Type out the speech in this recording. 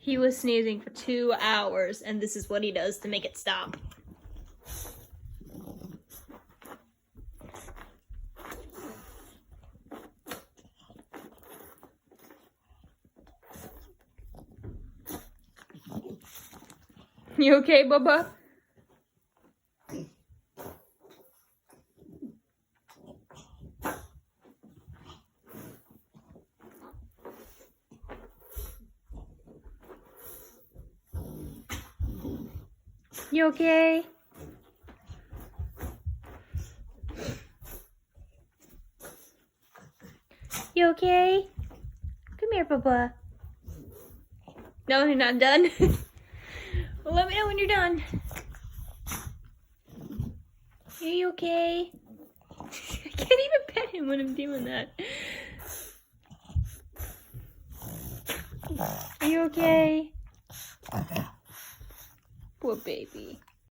He was sneezing for 2 hours, and this is what he does to make it stop. You okay, Bubba? You okay? You okay? Come here, Bubba. No, you're not done. Well, let me know when you're done. Are you okay? I can't even pet him when I'm doing that. Are you okay? Poor baby.